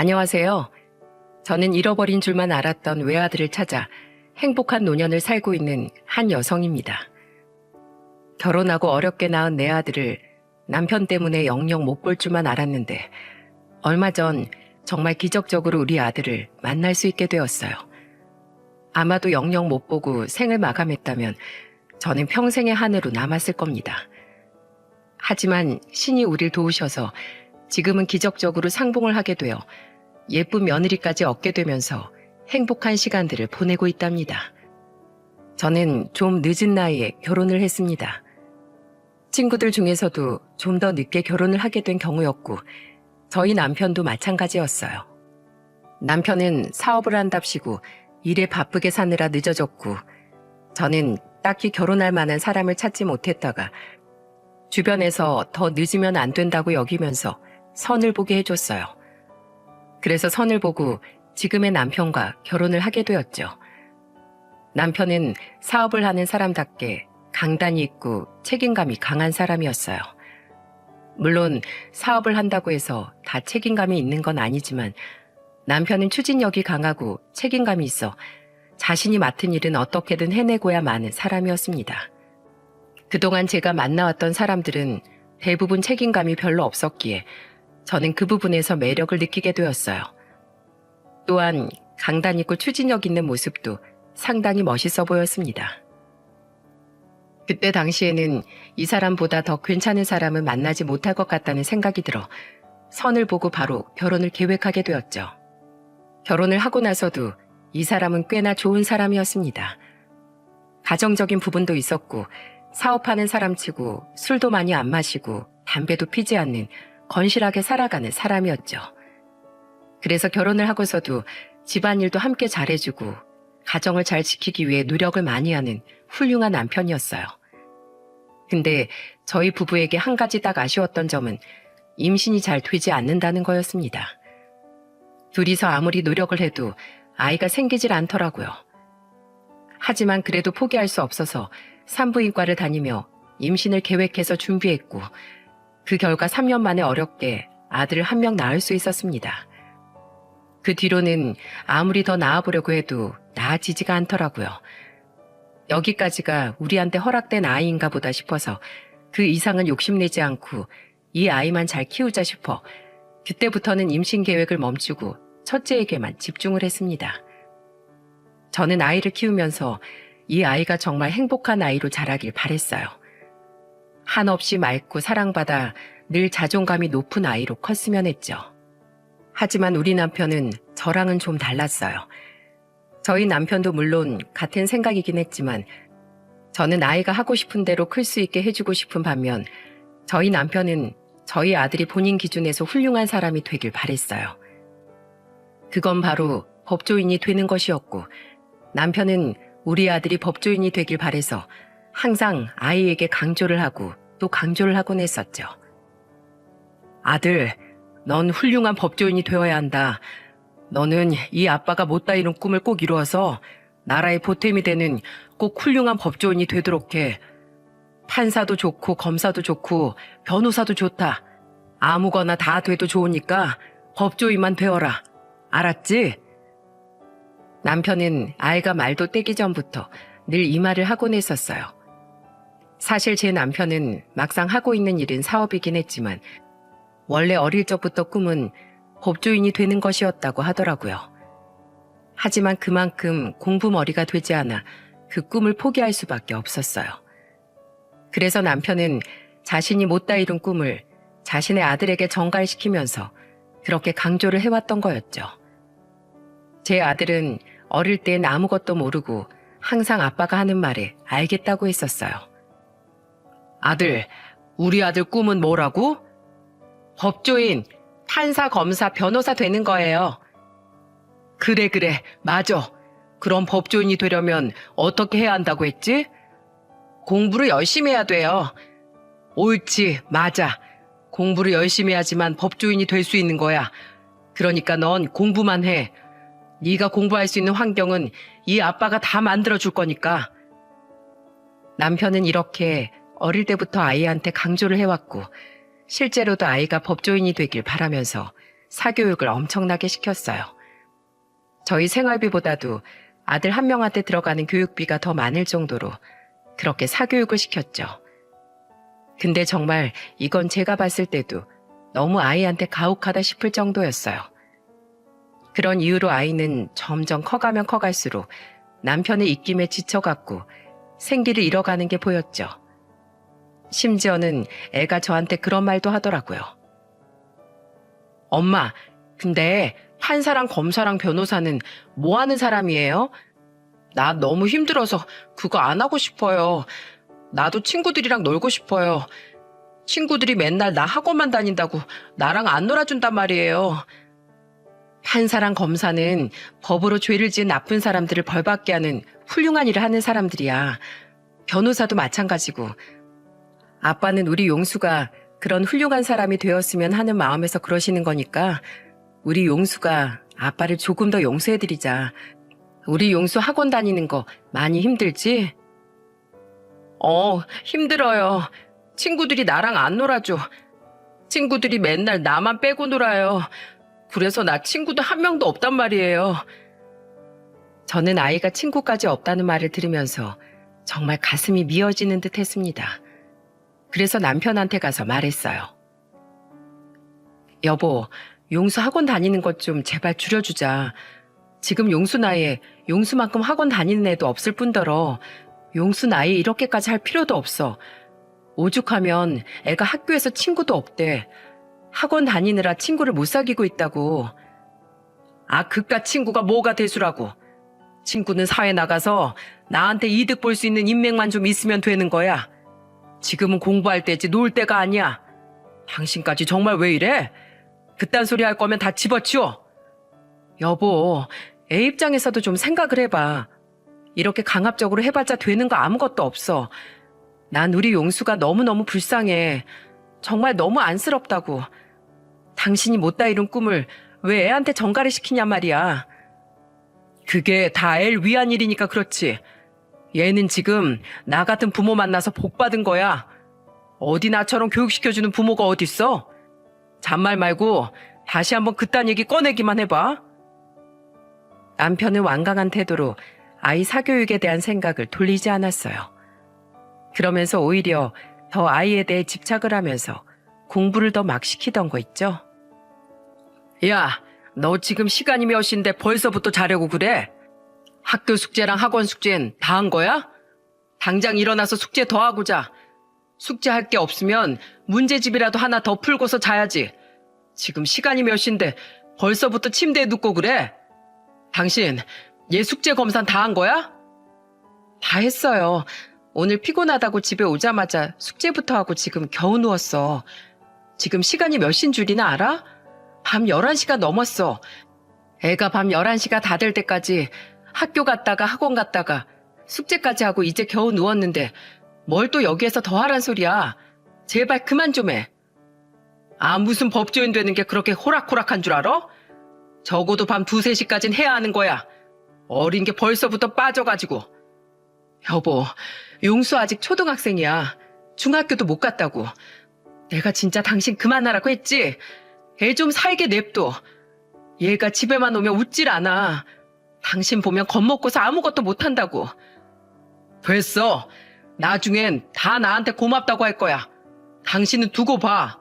안녕하세요. 저는 잃어버린 줄만 알았던 외아들을 찾아 행복한 노년을 살고 있는 한 여성입니다. 결혼하고 어렵게 낳은 내 아들을 남편 때문에 영영 못 볼 줄만 알았는데 얼마 전 정말 기적적으로 우리 아들을 만날 수 있게 되었어요. 아마도 영영 못 보고 생을 마감했다면 저는 평생의 한 해로 남았을 겁니다. 하지만 신이 우릴 도우셔서 지금은 기적적으로 상봉을 하게 되어 예쁜 며느리까지 얻게 되면서 행복한 시간들을 보내고 있답니다. 저는 좀 늦은 나이에 결혼을 했습니다. 친구들 중에서도 좀 더 늦게 결혼을 하게 된 경우였고 저희 남편도 마찬가지였어요. 남편은 사업을 한답시고 일에 바쁘게 사느라 늦어졌고 저는 딱히 결혼할 만한 사람을 찾지 못했다가 주변에서 더 늦으면 안 된다고 여기면서 선을 보게 해줬어요. 그래서 선을 보고 지금의 남편과 결혼을 하게 되었죠. 남편은 사업을 하는 사람답게 강단이 있고 책임감이 강한 사람이었어요. 물론 사업을 한다고 해서 다 책임감이 있는 건 아니지만 남편은 추진력이 강하고 책임감이 있어 자신이 맡은 일은 어떻게든 해내고야 마는 사람이었습니다. 그동안 제가 만나왔던 사람들은 대부분 책임감이 별로 없었기에 저는 그 부분에서 매력을 느끼게 되었어요. 또한 강단 있고 추진력 있는 모습도 상당히 멋있어 보였습니다. 그때 당시에는 이 사람보다 더 괜찮은 사람은 만나지 못할 것 같다는 생각이 들어 선을 보고 바로 결혼을 계획하게 되었죠. 결혼을 하고 나서도 이 사람은 꽤나 좋은 사람이었습니다. 가정적인 부분도 있었고 사업하는 사람치고 술도 많이 안 마시고 담배도 피지 않는 건실하게 살아가는 사람이었죠. 그래서 결혼을 하고서도 집안일도 함께 잘해주고 가정을 잘 지키기 위해 노력을 많이 하는 훌륭한 남편이었어요. 근데 저희 부부에게 한 가지 딱 아쉬웠던 점은 임신이 잘 되지 않는다는 거였습니다. 둘이서 아무리 노력을 해도 아이가 생기질 않더라고요. 하지만 그래도 포기할 수 없어서 산부인과를 다니며 임신을 계획해서 준비했고 그 결과 3년 만에 어렵게 아들을 한 명 낳을 수 있었습니다. 그 뒤로는 아무리 더 낳아보려고 해도 나아지지가 않더라고요. 여기까지가 우리한테 허락된 아이인가 보다 싶어서 그 이상은 욕심내지 않고 이 아이만 잘 키우자 싶어 그때부터는 임신 계획을 멈추고 첫째에게만 집중을 했습니다. 저는 아이를 키우면서 이 아이가 정말 행복한 아이로 자라길 바랬어요. 한없이 맑고 사랑받아 늘 자존감이 높은 아이로 컸으면 했죠. 하지만 우리 남편은 저랑은 좀 달랐어요. 저희 남편도 물론 같은 생각이긴 했지만 저는 아이가 하고 싶은 대로 클 수 있게 해주고 싶은 반면 저희 남편은 저희 아들이 본인 기준에서 훌륭한 사람이 되길 바랬어요. 그건 바로 법조인이 되는 것이었고 남편은 우리 아들이 법조인이 되길 바래서 항상 아이에게 강조를 하고 또 강조를 하곤 했었죠. 아들, 넌 훌륭한 법조인이 되어야 한다. 너는 이 아빠가 못다 이룬 꿈을 꼭 이루어서 나라의 보탬이 되는 꼭 훌륭한 법조인이 되도록 해. 판사도 좋고 검사도 좋고 변호사도 좋다. 아무거나 다 돼도 좋으니까 법조인만 되어라. 알았지? 남편은 아이가 말도 떼기 전부터 늘 이 말을 하곤 했었어요. 사실 제 남편은 막상 하고 있는 일은 사업이긴 했지만 원래 어릴 적부터 꿈은 법조인이 되는 것이었다고 하더라고요. 하지만 그만큼 공부머리가 되지 않아 그 꿈을 포기할 수밖에 없었어요. 그래서 남편은 자신이 못다 이룬 꿈을 자신의 아들에게 전가시키면서 그렇게 강조를 해왔던 거였죠. 제 아들은 어릴 땐 아무것도 모르고 항상 아빠가 하는 말에 알겠다고 했었어요. 아들, 우리 아들 꿈은 뭐라고? 법조인, 판사, 검사, 변호사 되는 거예요. 그래, 맞아. 그럼 법조인이 되려면 어떻게 해야 한다고 했지? 공부를 열심히 해야 돼요. 옳지, 맞아. 공부를 열심히 해야지만 법조인이 될 수 있는 거야. 그러니까 넌 공부만 해. 네가 공부할 수 있는 환경은 이 아빠가 다 만들어줄 거니까. 남편은 이렇게 어릴 때부터 아이한테 강조를 해왔고 실제로도 아이가 법조인이 되길 바라면서 사교육을 엄청나게 시켰어요. 저희 생활비보다도 아들 한 명한테 들어가는 교육비가 더 많을 정도로 그렇게 사교육을 시켰죠. 근데 정말 이건 제가 봤을 때도 너무 아이한테 가혹하다 싶을 정도였어요. 그런 이유로 아이는 점점 커가면 커갈수록 남편의 입김에 지쳐갔고 생기를 잃어가는 게 보였죠. 심지어는 애가 저한테 그런 말도 하더라고요. 엄마, 근데 판사랑 검사랑 변호사는 뭐 하는 사람이에요? 나 너무 힘들어서 그거 안 하고 싶어요. 나도 친구들이랑 놀고 싶어요. 친구들이 맨날 나 학원만 다닌다고 나랑 안 놀아준단 말이에요. 판사랑 검사는 법으로 죄를 지은 나쁜 사람들을 벌받게 하는 훌륭한 일을 하는 사람들이야. 변호사도 마찬가지고. 아빠는 우리 용수가 그런 훌륭한 사람이 되었으면 하는 마음에서 그러시는 거니까 우리 용수가 아빠를 조금 더 용서해드리자. 우리 용수 학원 다니는 거 많이 힘들지? 힘들어요. 친구들이 나랑 안 놀아줘. 친구들이 맨날 나만 빼고 놀아요. 그래서 나 친구도 한 명도 없단 말이에요. 저는 아이가 친구까지 없다는 말을 들으면서 정말 가슴이 미어지는 듯 했습니다. 그래서 남편한테 가서 말했어요. 여보, 용수 학원 다니는 것 좀 제발 줄여주자. 지금 용수 나이에 용수만큼 학원 다니는 애도 없을 뿐더러 용수 나이에 이렇게까지 할 필요도 없어. 오죽하면 애가 학교에서 친구도 없대. 학원 다니느라 친구를 못 사귀고 있다고. 그깟 친구가 뭐가 대수라고. 친구는 사회 나가서 나한테 이득 볼 수 있는 인맥만 좀 있으면 되는 거야. 지금은 공부할 때지 놀 때가 아니야. 당신까지 정말 왜 이래? 그딴 소리 할 거면 다 집어치워. 여보, 애 입장에서도 좀 생각을 해봐. 이렇게 강압적으로 해봤자 되는 거 아무것도 없어. 난 우리 용수가 너무너무 불쌍해. 정말 너무 안쓰럽다고. 당신이 못다 이룬 꿈을 왜 애한테 전가를 시키냔 말이야. 그게 다 애를 위한 일이니까 그렇지. 얘는 지금 나 같은 부모 만나서 복 받은 거야. 어디 나처럼 교육시켜주는 부모가 어딨어? 잔말 말고 다시 한번 그딴 얘기 꺼내기만 해봐. 남편은 완강한 태도로 아이 사교육에 대한 생각을 돌리지 않았어요. 그러면서 오히려 더 아이에 대해 집착을 하면서 공부를 더 막 시키던 거 있죠? 야, 너 지금 시간이 몇 시인데 벌써부터 자려고 그래? 학교 숙제랑 학원 숙제는 다 한 거야? 당장 일어나서 숙제 더 하고 자. 숙제할 게 없으면 문제집이라도 하나 더 풀고서 자야지. 지금 시간이 몇 시인데 벌써부터 침대에 눕고 그래? 당신 얘 숙제 검사는 다 한 거야? 다 했어요. 오늘 피곤하다고 집에 오자마자 숙제부터 하고 지금 겨우 누웠어. 지금 시간이 몇 시인 줄이나 알아? 밤 11시가 넘었어. 애가 밤 11시가 다 될 때까지 학교 갔다가 학원 갔다가 숙제까지 하고 이제 겨우 누웠는데 뭘 또 여기에서 더 하란 소리야. 제발 그만 좀 해. 무슨 법조인 되는 게 그렇게 호락호락한 줄 알아? 적어도 밤 2, 3시까진 해야 하는 거야. 어린 게 벌써부터 빠져가지고. 여보, 용수 아직 초등학생이야. 중학교도 못 갔다고. 내가 진짜 당신 그만하라고 했지? 애 좀 살게 냅둬. 얘가 집에만 오면 웃질 않아. 당신 보면 겁먹고서 아무것도 못한다고. 됐어. 나중엔 다 나한테 고맙다고 할 거야. 당신은 두고 봐.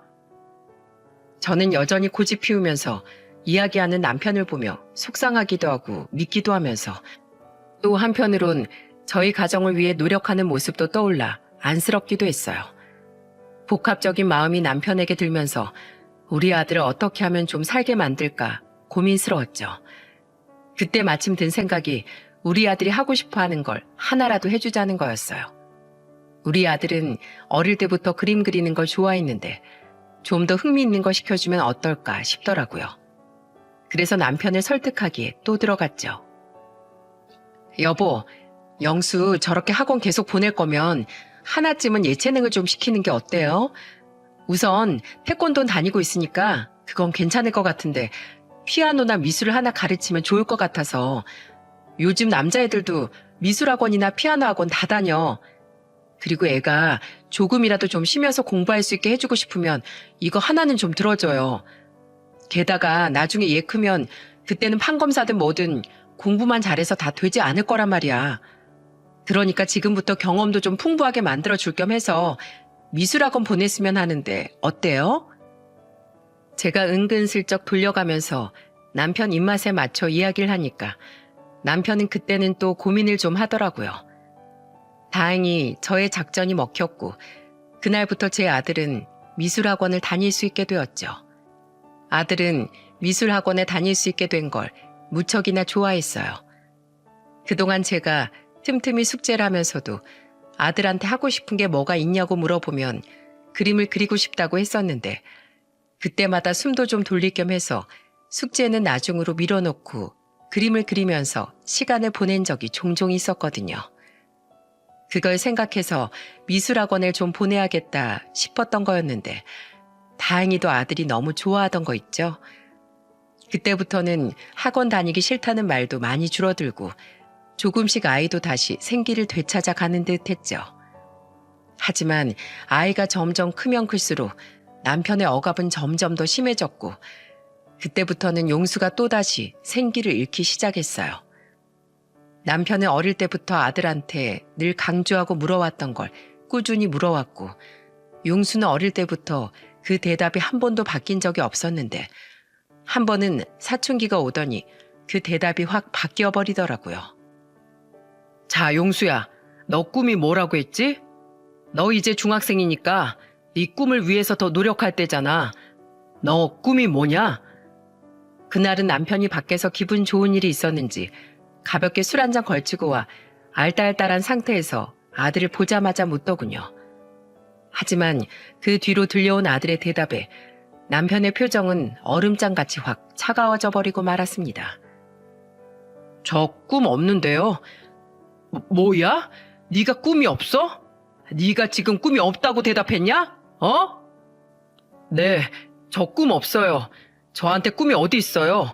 저는 여전히 고집 피우면서 이야기하는 남편을 보며 속상하기도 하고 믿기도 하면서 또 한편으론 저희 가정을 위해 노력하는 모습도 떠올라 안쓰럽기도 했어요. 복합적인 마음이 남편에게 들면서 우리 아들을 어떻게 하면 좀 살게 만들까 고민스러웠죠. 그때 마침 든 생각이 우리 아들이 하고 싶어 하는 걸 하나라도 해주자는 거였어요. 우리 아들은 어릴 때부터 그림 그리는 걸 좋아했는데 좀 더 흥미있는 거 시켜주면 어떨까 싶더라고요. 그래서 남편을 설득하기에 또 들어갔죠. 여보, 영수 저렇게 학원 계속 보낼 거면 하나쯤은 예체능을 좀 시키는 게 어때요? 우선 태권도 다니고 있으니까 그건 괜찮을 것 같은데 피아노나 미술을 하나 가르치면 좋을 것 같아서. 요즘 남자애들도 미술학원이나 피아노 학원 다 다녀. 그리고 애가 조금이라도 좀 쉬면서 공부할 수 있게 해주고 싶으면 이거 하나는 좀 들어줘요. 게다가 나중에 얘 크면 그때는 판검사든 뭐든 공부만 잘해서 다 되지 않을 거란 말이야. 그러니까 지금부터 경험도 좀 풍부하게 만들어줄 겸 해서 미술학원 보냈으면 하는데 어때요? 제가 은근슬쩍 돌려가면서 남편 입맛에 맞춰 이야기를 하니까 남편은 그때는 또 고민을 좀 하더라고요. 다행히 저의 작전이 먹혔고 그날부터 제 아들은 미술학원을 다닐 수 있게 되었죠. 아들은 미술학원에 다닐 수 있게 된 걸 무척이나 좋아했어요. 그동안 제가 틈틈이 숙제를 하면서도 아들한테 하고 싶은 게 뭐가 있냐고 물어보면 그림을 그리고 싶다고 했었는데 그때마다 숨도 좀 돌릴 겸 해서 숙제는 나중으로 밀어놓고 그림을 그리면서 시간을 보낸 적이 종종 있었거든요. 그걸 생각해서 미술학원을 좀 보내야겠다 싶었던 거였는데 다행히도 아들이 너무 좋아하던 거 있죠. 그때부터는 학원 다니기 싫다는 말도 많이 줄어들고 조금씩 아이도 다시 생기를 되찾아 가는 듯 했죠. 하지만 아이가 점점 크면 클수록 남편의 억압은 점점 더 심해졌고 그때부터는 용수가 또다시 생기를 잃기 시작했어요. 남편은 어릴 때부터 아들한테 늘 강조하고 물어왔던 걸 꾸준히 물어왔고 용수는 어릴 때부터 그 대답이 한 번도 바뀐 적이 없었는데 한 번은 사춘기가 오더니 그 대답이 확 바뀌어버리더라고요. 자, 용수야, 너 꿈이 뭐라고 했지? 너 이제 중학생이니까 네 꿈을 위해서 더 노력할 때잖아. 너 꿈이 뭐냐? 그날은 남편이 밖에서 기분 좋은 일이 있었는지 가볍게 술 한 잔 걸치고 와 알딸딸한 상태에서 아들을 보자마자 묻더군요. 하지만 그 뒤로 들려온 아들의 대답에 남편의 표정은 얼음장같이 확 차가워져 버리고 말았습니다. 저 꿈 없는데요. 뭐야? 네가 꿈이 없어? 네가 지금 꿈이 없다고 대답했냐? 어? 네, 저 꿈 없어요. 저한테 꿈이 어디 있어요?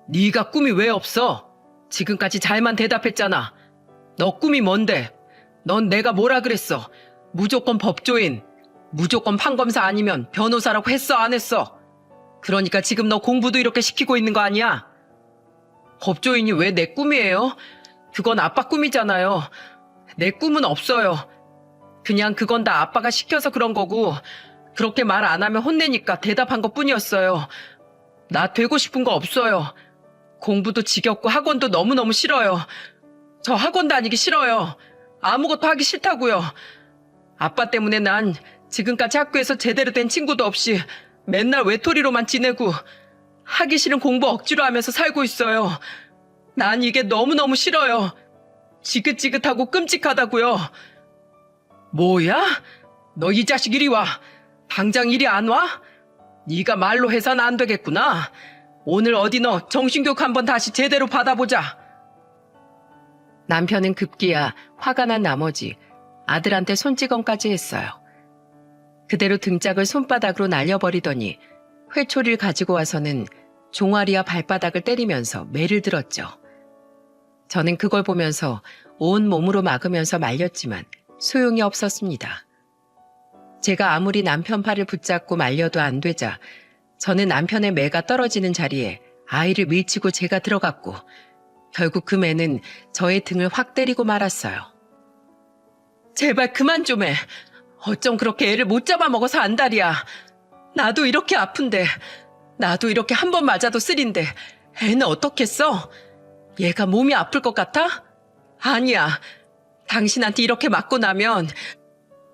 네가 꿈이 왜 없어? 지금까지 잘만 대답했잖아. 너 꿈이 뭔데? 넌 내가 뭐라 그랬어? 무조건 법조인, 무조건 판검사 아니면 변호사라고 했어 안 했어? 그러니까 지금 너 공부도 이렇게 시키고 있는 거 아니야? 법조인이 왜 내 꿈이에요? 그건 아빠 꿈이잖아요. 내 꿈은 없어요. 그냥 그건 다 아빠가 시켜서 그런 거고 그렇게 말 안 하면 혼내니까 대답한 것뿐이었어요. 나 되고 싶은 거 없어요. 공부도 지겹고 학원도 너무너무 싫어요. 저 학원 다니기 싫어요. 아무것도 하기 싫다고요. 아빠 때문에 난 지금까지 학교에서 제대로 된 친구도 없이 맨날 외톨이로만 지내고 하기 싫은 공부 억지로 하면서 살고 있어요. 난 이게 너무너무 싫어요. 지긋지긋하고 끔찍하다고요. 뭐야? 너 이 자식 이리 와. 당장 이리 안 와? 네가 말로 해서는 안 되겠구나. 오늘 어디 너 정신교육 한번 다시 제대로 받아보자. 남편은 급기야 화가 난 나머지 아들한테 손찌검까지 했어요. 그대로 등짝을 손바닥으로 날려버리더니 회초리를 가지고 와서는 종아리와 발바닥을 때리면서 매를 들었죠. 저는 그걸 보면서 온 몸으로 막으면서 말렸지만 소용이 없었습니다. 제가 아무리 남편 팔을 붙잡고 말려도 안 되자 저는 남편의 매가 떨어지는 자리에 아이를 밀치고 제가 들어갔고 결국 그 매는 저의 등을 확 때리고 말았어요. 제발 그만 좀 해. 어쩜 그렇게 애를 못 잡아먹어서 안달이야. 나도 이렇게 아픈데, 나도 이렇게 한 번 맞아도 쓰린데 애는 어떻겠어? 얘가 몸이 아플 것 같아? 아니야. 당신한테 이렇게 맞고 나면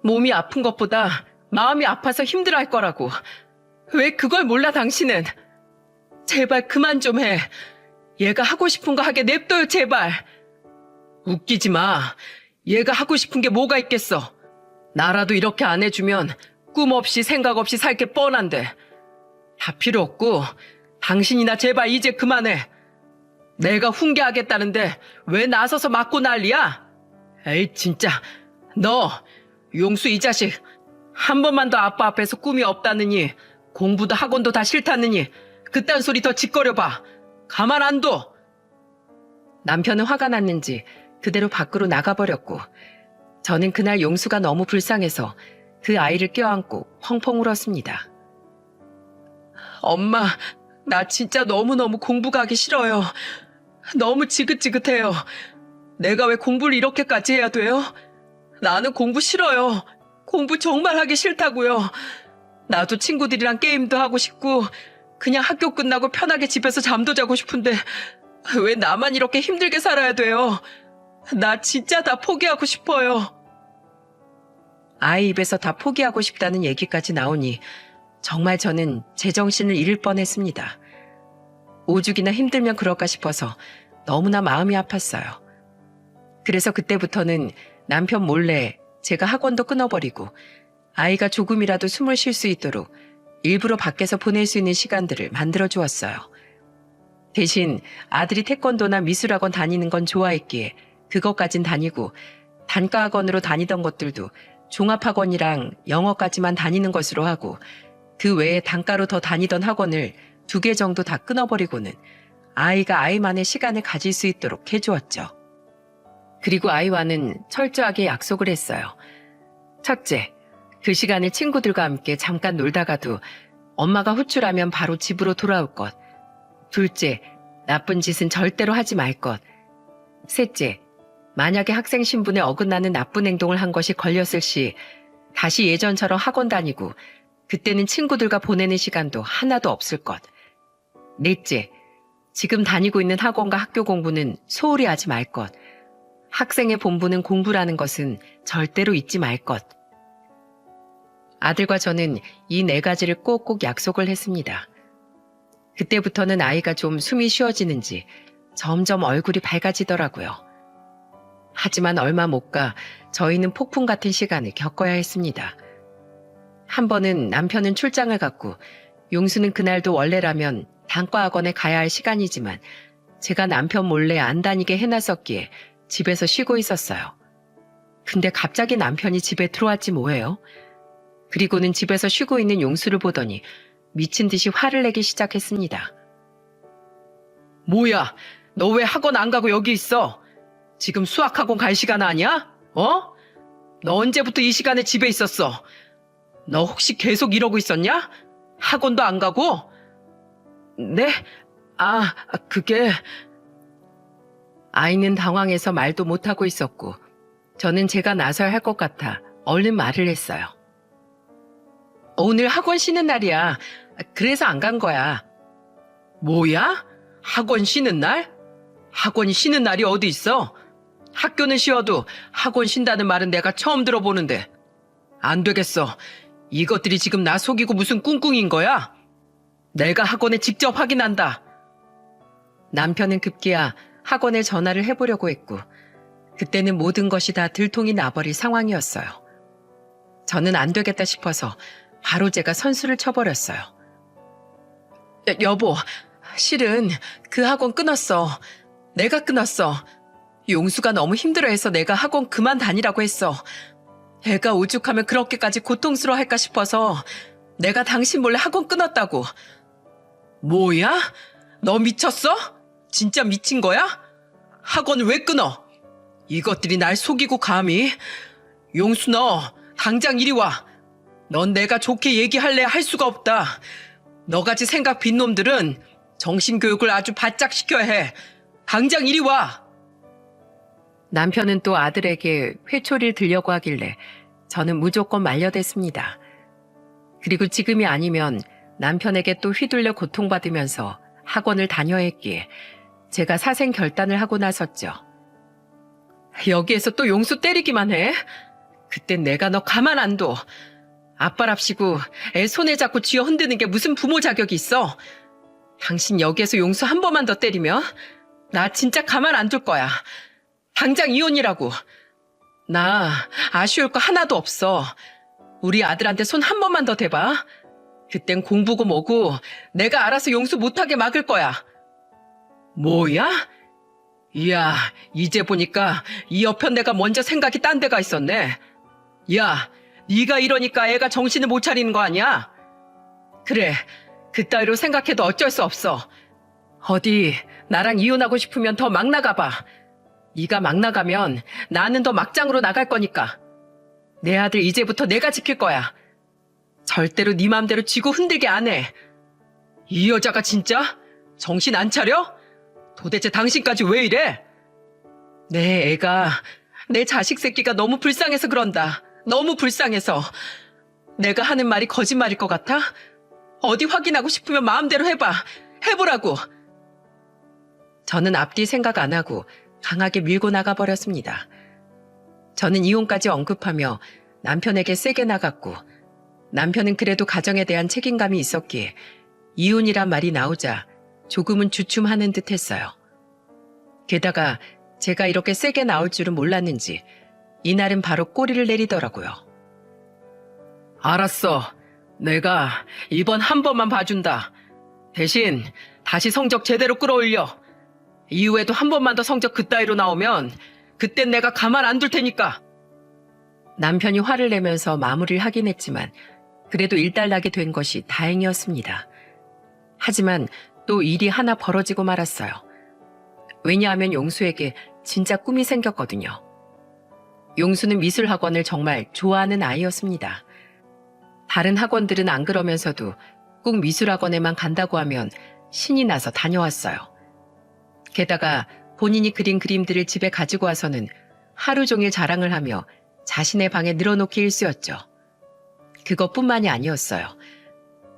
몸이 아픈 것보다 마음이 아파서 힘들어할 거라고. 왜 그걸 몰라 당신은? 제발 그만 좀 해. 얘가 하고 싶은 거 하게 냅둬요 제발. 웃기지 마. 얘가 하고 싶은 게 뭐가 있겠어. 나라도 이렇게 안 해주면 꿈 없이 생각 없이 살 게 뻔한데. 다 필요 없고 당신이나 제발 이제 그만해. 내가 훈계하겠다는데 왜 나서서 맞고 난리야? 에이 진짜. 너 용수 이 자식 한 번만 더 아빠 앞에서 꿈이 없다느니 공부도 학원도 다 싫다느니 그딴 소리 더 짓거려봐. 가만 안 둬. 남편은 화가 났는지 그대로 밖으로 나가버렸고 저는 그날 용수가 너무 불쌍해서 그 아이를 껴안고 펑펑 울었습니다. 엄마, 나 진짜 너무너무 공부 가기 싫어요. 너무 지긋지긋해요. 내가 왜 공부를 이렇게까지 해야 돼요? 나는 공부 싫어요. 공부 정말 하기 싫다고요. 나도 친구들이랑 게임도 하고 싶고 그냥 학교 끝나고 편하게 집에서 잠도 자고 싶은데 왜 나만 이렇게 힘들게 살아야 돼요? 나 진짜 다 포기하고 싶어요. 아이 입에서 다 포기하고 싶다는 얘기까지 나오니 정말 저는 제정신을 잃을 뻔했습니다. 오죽이나 힘들면 그럴까 싶어서 너무나 마음이 아팠어요. 그래서 그때부터는 남편 몰래 제가 학원도 끊어버리고 아이가 조금이라도 숨을 쉴 수 있도록 일부러 밖에서 보낼 수 있는 시간들을 만들어 주었어요. 대신 아들이 태권도나 미술학원 다니는 건 좋아했기에 그것까진 다니고 단과학원으로 다니던 것들도 종합학원이랑 영어까지만 다니는 것으로 하고 그 외에 단과로 더 다니던 학원을 2개 정도 다 끊어버리고는 아이가 아이만의 시간을 가질 수 있도록 해주었죠. 그리고 아이와는 철저하게 약속을 했어요. 첫째, 그 시간을 친구들과 함께 잠깐 놀다가도 엄마가 호출하면 바로 집으로 돌아올 것. 둘째, 나쁜 짓은 절대로 하지 말 것. 셋째, 만약에 학생 신분에 어긋나는 나쁜 행동을 한 것이 걸렸을 시 다시 예전처럼 학원 다니고 그때는 친구들과 보내는 시간도 하나도 없을 것. 넷째, 지금 다니고 있는 학원과 학교 공부는 소홀히 하지 말 것. 학생의 본분은 공부라는 것은 절대로 잊지 말 것. 아들과 저는 이 4가지를 꼭꼭 약속을 했습니다. 그때부터는 아이가 좀 숨이 쉬어지는지 점점 얼굴이 밝아지더라고요. 하지만 얼마 못 가 저희는 폭풍 같은 시간을 겪어야 했습니다. 한 번은 남편은 출장을 갔고 용수는 그날도 원래라면 단과학원에 가야 할 시간이지만 제가 남편 몰래 안 다니게 해놨었기에 집에서 쉬고 있었어요. 근데 갑자기 남편이 집에 들어왔지 뭐예요? 그리고는 집에서 쉬고 있는 용수를 보더니 미친 듯이 화를 내기 시작했습니다. 뭐야? 너 왜 학원 안 가고 여기 있어? 지금 수학학원 갈 시간 아니야? 어? 너 언제부터 이 시간에 집에 있었어? 너 혹시 계속 이러고 있었냐? 학원도 안 가고? 네? 그게... 아이는 당황해서 말도 못하고 있었고 저는 제가 나서야 할 것 같아 얼른 말을 했어요. 오늘 학원 쉬는 날이야. 그래서 안 간 거야. 뭐야? 학원 쉬는 날? 학원이 쉬는 날이 어디 있어? 학교는 쉬어도 학원 쉰다는 말은 내가 처음 들어보는데. 안 되겠어. 이것들이 지금 나 속이고 무슨 꿍꿍인 거야? 내가 학원에 직접 확인한다. 남편은 급기야 학원에 전화를 해보려고 했고 그때는 모든 것이 다 들통이 나버릴 상황이었어요. 저는 안 되겠다 싶어서 바로 제가 선수를 쳐버렸어요. 여보, 실은 그 학원 끊었어. 내가 끊었어. 용수가 너무 힘들어해서 내가 학원 그만 다니라고 했어. 애가 오죽하면 그렇게까지 고통스러워할까 싶어서 내가 당신 몰래 학원 끊었다고. 뭐야? 너 미쳤어? 진짜 미친 거야? 학원 왜 끊어? 이것들이 날 속이고 감히? 용수 너 당장 이리 와. 넌 내가 좋게 얘기할래 할 수가 없다. 너같이 생각 빈 놈들은 정신교육을 아주 바짝 시켜야 해. 당장 이리 와. 남편은 또 아들에게 회초리를 들려고 하길래 저는 무조건 말려댔습니다. 그리고 지금이 아니면 남편에게 또 휘둘려 고통받으면서 학원을 다녀야 했기에 제가 사생 결단을 하고 나섰죠. 여기에서 또 용수 때리기만 해? 그땐 내가 너 가만 안 둬. 아빠랍시고 애 손에 잡고 쥐어 흔드는 게 무슨 부모 자격이 있어? 당신 여기에서 용수 한 번만 더 때리면 나 진짜 가만 안 둘 거야. 당장 이혼이라고. 나 아쉬울 거 하나도 없어. 우리 아들한테 손 한 번만 더 대봐. 그땐 공부고 뭐고 내가 알아서 용수 못하게 막을 거야. 뭐야? 이야, 이제 보니까 이 옆편 내가 먼저 생각이 딴 데가 있었네. 야, 네가 이러니까 애가 정신을 못 차리는 거 아니야? 그래, 그따위로 생각해도 어쩔 수 없어. 어디 나랑 이혼하고 싶으면 더 막 나가봐. 네가 막 나가면 나는 더 막장으로 나갈 거니까. 내 아들 이제부터 내가 지킬 거야. 절대로 네 맘대로 쥐고 흔들게 안 해. 이 여자가 진짜? 정신 안 차려? 도대체 당신까지 왜 이래? 내 애가, 내 자식 새끼가 너무 불쌍해서 그런다. 너무 불쌍해서. 내가 하는 말이 거짓말일 것 같아? 어디 확인하고 싶으면 마음대로 해봐. 해보라고. 저는 앞뒤 생각 안 하고 강하게 밀고 나가버렸습니다. 저는 이혼까지 언급하며 남편에게 세게 나갔고, 남편은 그래도 가정에 대한 책임감이 있었기에 이혼이란 말이 나오자 조금은 주춤하는 듯 했어요. 게다가 제가 이렇게 세게 나올 줄은 몰랐는지 이날은 바로 꼬리를 내리더라고요. 알았어. 내가 이번 한 번만 봐준다. 대신 다시 성적 제대로 끌어올려. 이후에도 한 번만 더 성적 그따위로 나오면 그땐 내가 가만 안 둘 테니까. 남편이 화를 내면서 마무리를 하긴 했지만 그래도 일단락이 된 것이 다행이었습니다. 하지만 또 일이 하나 벌어지고 말았어요. 왜냐하면 용수에게 진짜 꿈이 생겼거든요. 용수는 미술학원을 정말 좋아하는 아이였습니다. 다른 학원들은 안 그러면서도 꼭 미술학원에만 간다고 하면 신이 나서 다녀왔어요. 게다가 본인이 그린 그림들을 집에 가지고 와서는 하루 종일 자랑을 하며 자신의 방에 늘어놓기 일쑤였죠. 그것뿐만이 아니었어요.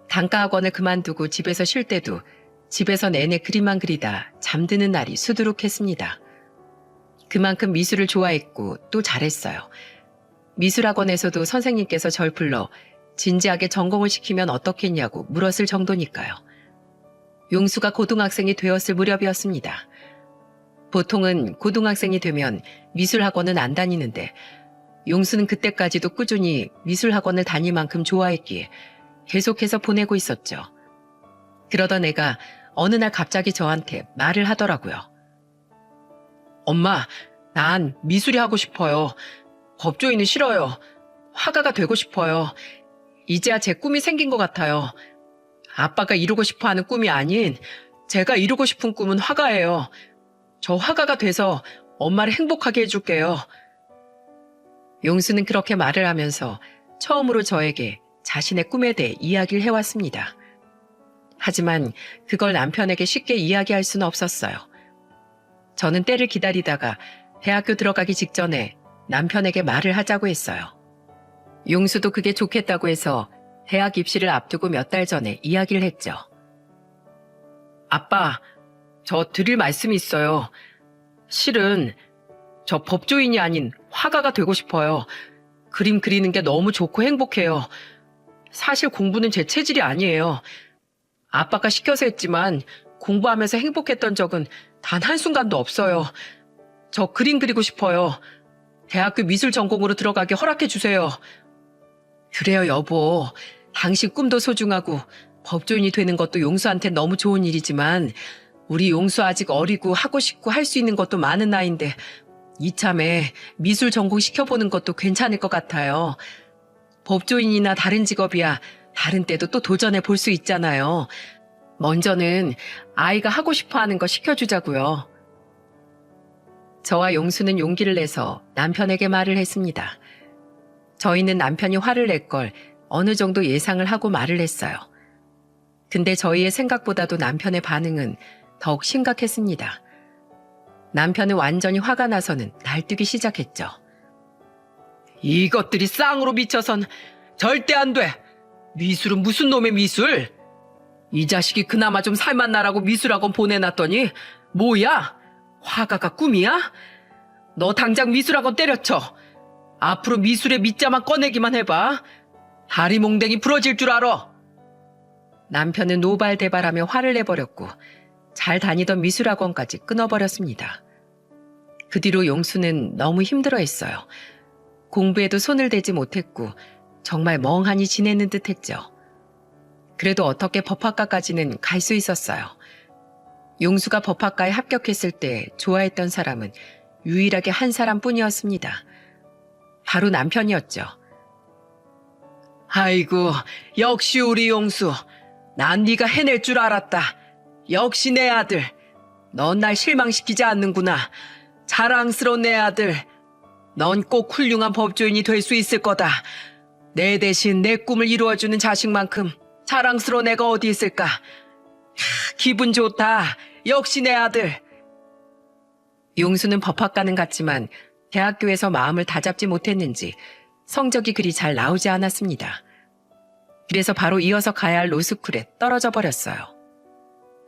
단과학원을 그만두고 집에서 쉴 때도 집에서 내내 그림만 그리다 잠드는 날이 수두룩했습니다. 그만큼 미술을 좋아했고 또 잘했어요. 미술학원에서도 선생님께서 절 불러 진지하게 전공을 시키면 어떻겠냐고 물었을 정도니까요. 용수가 고등학생이 되었을 무렵이었습니다. 보통은 고등학생이 되면 미술학원은 안 다니는데 용수는 그때까지도 꾸준히 미술학원을 다닐 만큼 좋아했기에 계속해서 보내고 있었죠. 그러던 애가 어느 날 갑자기 저한테 말을 하더라고요. 엄마, 난 미술이 하고 싶어요. 법조인은 싫어요. 화가가 되고 싶어요. 이제야 제 꿈이 생긴 것 같아요. 아빠가 이루고 싶어 하는 꿈이 아닌 제가 이루고 싶은 꿈은 화가예요. 저 화가가 돼서 엄마를 행복하게 해줄게요. 용수는 그렇게 말을 하면서 처음으로 저에게 자신의 꿈에 대해 이야기를 해왔습니다. 하지만 그걸 남편에게 쉽게 이야기할 수는 없었어요. 저는 때를 기다리다가 대학교 들어가기 직전에 남편에게 말을 하자고 했어요. 용수도 그게 좋겠다고 해서 대학 입시를 앞두고 몇 달 전에 이야기를 했죠. 아빠, 저 드릴 말씀이 있어요. 실은 저 법조인이 아닌 화가가 되고 싶어요. 그림 그리는 게 너무 좋고 행복해요. 사실 공부는 제 체질이 아니에요. 아빠가 시켜서 했지만 공부하면서 행복했던 적은 단 한순간도 없어요. 저 그림 그리고 싶어요. 대학교 미술 전공으로 들어가게 허락해 주세요. 그래요, 여보. 당신 꿈도 소중하고 법조인이 되는 것도 용수한테 너무 좋은 일이지만 우리 용수 아직 어리고 하고 싶고 할 수 있는 것도 많은 나이인데 이참에 미술 전공 시켜보는 것도 괜찮을 것 같아요. 법조인이나 다른 직업이야 다른 때도 또 도전해 볼 수 있잖아요. 먼저는 아이가 하고 싶어 하는 거 시켜주자고요. 저와 용수는 용기를 내서 남편에게 말을 했습니다. 저희는 남편이 화를 낼 걸 어느 정도 예상을 하고 말을 했어요. 근데 저희의 생각보다도 남편의 반응은 더욱 심각했습니다. 남편은 완전히 화가 나서는 날뛰기 시작했죠. 이것들이 쌍으로 미쳐선 절대 안 돼. 미술은 무슨 놈의 미술? 이 자식이 그나마 좀 살맛나라고 미술학원 보내놨더니 뭐야? 화가가 꿈이야? 너 당장 미술학원 때려쳐. 앞으로 미술의 밑자만 꺼내기만 해봐. 다리 몽댕이 부러질 줄 알아. 남편은 노발대발하며 화를 내버렸고 잘 다니던 미술학원까지 끊어버렸습니다. 그 뒤로 용수는 너무 힘들어했어요. 공부에도 손을 대지 못했고 정말 멍하니 지내는 듯 했죠. 그래도 어떻게 법학과까지는 갈 수 있었어요. 용수가 법학과에 합격했을 때 좋아했던 사람은 유일하게 한 사람뿐이었습니다. 바로 남편이었죠. 아이고, 역시 우리 용수. 난 네가 해낼 줄 알았다. 역시 내 아들. 넌 날 실망시키지 않는구나. 자랑스러운 내 아들. 넌 꼭 훌륭한 법조인이 될 수 있을 거다. 내 대신 내 꿈을 이루어주는 자식만큼 자랑스러운 애가 어디 있을까? 기분 좋다. 역시 내 아들. 용수는 법학과는 갔지만 대학교에서 마음을 다잡지 못했는지 성적이 그리 잘 나오지 않았습니다. 그래서 바로 이어서 가야 할 로스쿨에 떨어져 버렸어요.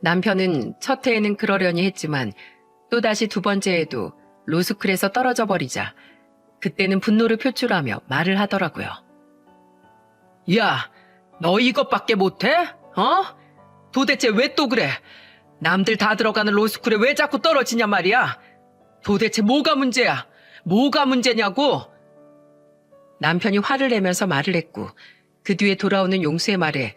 남편은 첫 해에는 그러려니 했지만 또다시 두 번째에도 로스쿨에서 떨어져 버리자 그때는 분노를 표출하며 말을 하더라고요. 야, 너 이것밖에 못해? 도대체 왜 또 그래? 남들 다 들어가는 로스쿨에 왜 자꾸 떨어지냐 말이야? 도대체 뭐가 문제야? 뭐가 문제냐고? 남편이 화를 내면서 말을 했고 그 뒤에 돌아오는 용수의 말에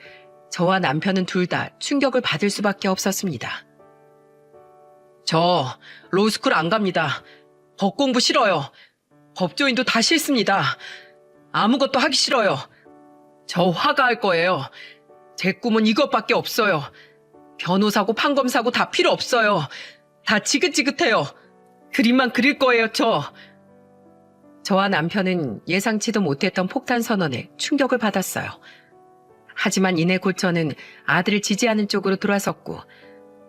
저와 남편은 둘 다 충격을 받을 수밖에 없었습니다. 저 로스쿨 안 갑니다. 법 공부 싫어요. 법조인도 다 싫습니다. 아무것도 하기 싫어요. 저 화가할 거예요. 제 꿈은 이것밖에 없어요. 변호사고 판검사고 다 필요 없어요. 다 지긋지긋해요. 그림만 그릴 거예요, 저. 저와 남편은 예상치도 못했던 폭탄 선언에 충격을 받았어요. 하지만 이내 곧 저는 아들을 지지하는 쪽으로 돌아섰고